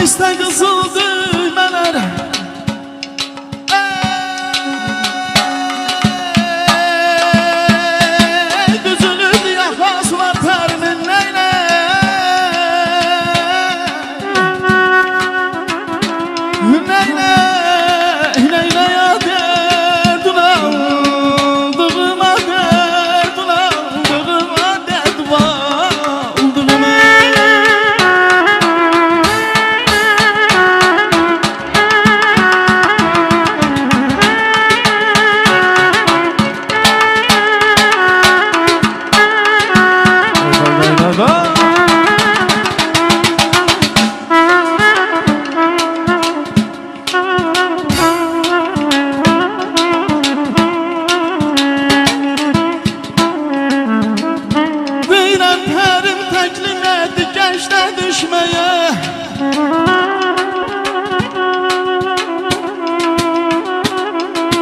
İstə qızıl düymələr düzülüb yaxasına pərmin neylə neylə neylə ya derdun aldığıma derdun aldığıma derdun aldığıma düşmeye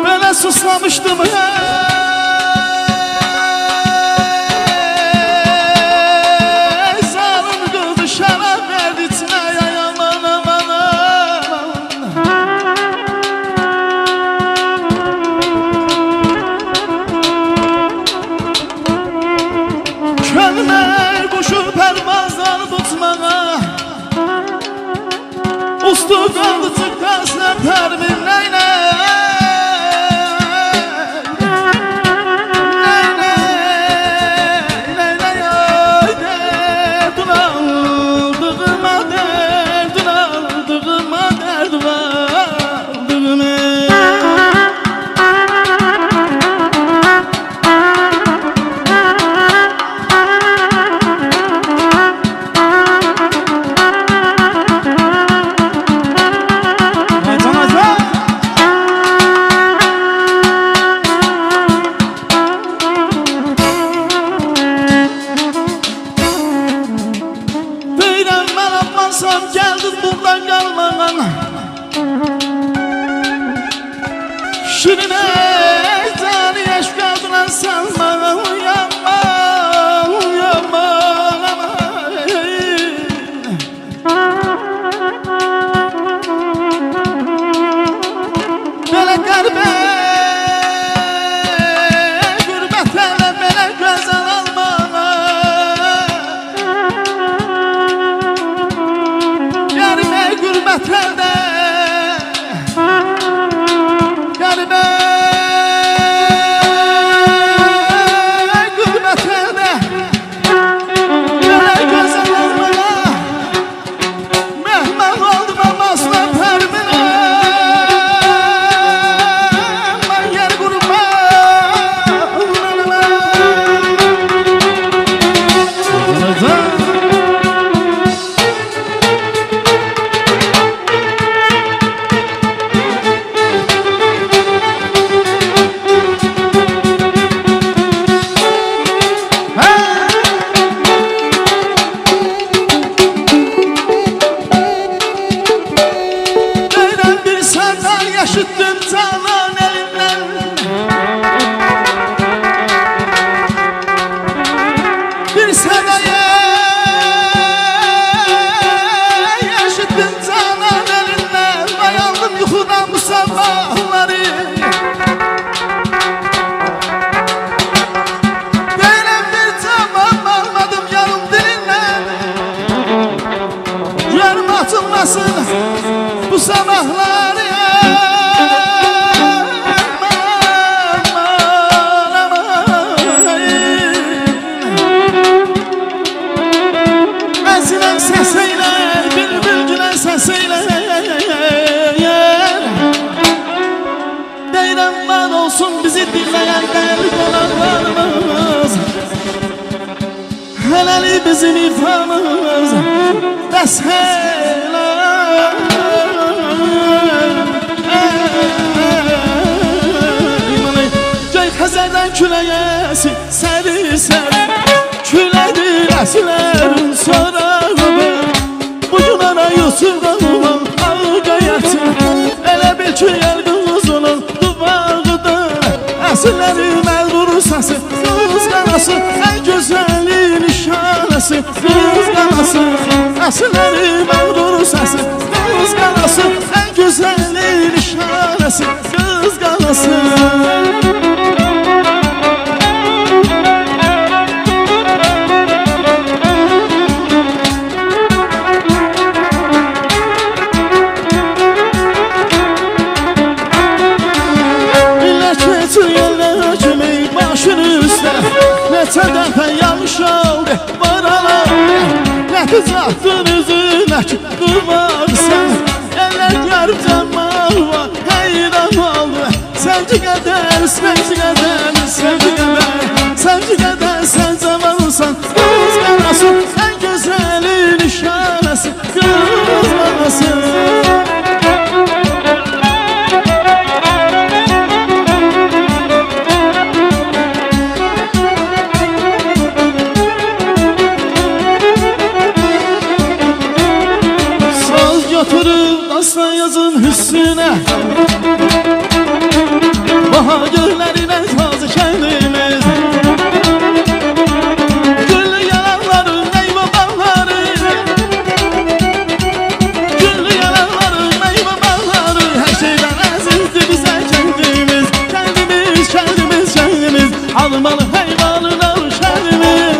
böyle suslamıştım zalim kızı şarap verdi içmeye yaman aman aman könlüme kuşu pervazdan tutmağa ustu kaldı çıkasına pərmin neyle neyle ya derdun aldığıma derdun aldığıma derdun aldığıma geldin buradan kalmadan Şirine canı yaş kaldın sen bana uyanma uyanma böyle garbe gurbetlerle böyle güzel alma gurbetelde garbe gurbetelde böyle güzel olmaya mehman oldum amasla pərmine ben yer gurba yaşıttım canan elimden bir seneye yaşıttım canan elimden dayandım yuxudan bu sabahları değilim bir tamam almadım yarım dilinden yarım atılmasın bu sabahları sesiyle bülbülcüler sesiyle deyirəm var olsun bizi dinleyen qərib olanlarımız hələli bizim ifamız dəsələ göy xəzərdən küləyəsi səri səri külədir əslərin sonra Yusuf'dan ağayetin elə bil ki yer qızının duvağıdır əsrləri məğrur səsi qız qanası ən gözəlin işarəsi qız qanası əsrləri məğrur səsi neçə dəfə yağış oldu varalar. Nətiz attın üzünə ki durmaqsan. Eller görüb cəmal var heyran oldu. Sevgi qədər, sevgi qədər, sevgi qədər, sevgi qədər sən camalsan. Qız qarasın ən gözəlin işarəsi, qız qarasın. Oturup aslan yazın hüsnüne, bahar göllerine taze kendimiz. Güllü yalanların meyve bağları, güllü yalanların meyve bağları. Her şeyden azizdi bize kendimiz, kendimiz, kendimiz, kendimiz. Almalı hayvanına kendimiz.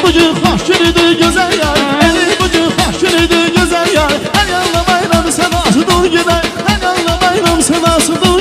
bugün hoş günüdür güzel yar. Eli bugün hoş günüdür güzel yar. Her yanla bayram sedası dur gider. Her yanla bayram sedası dur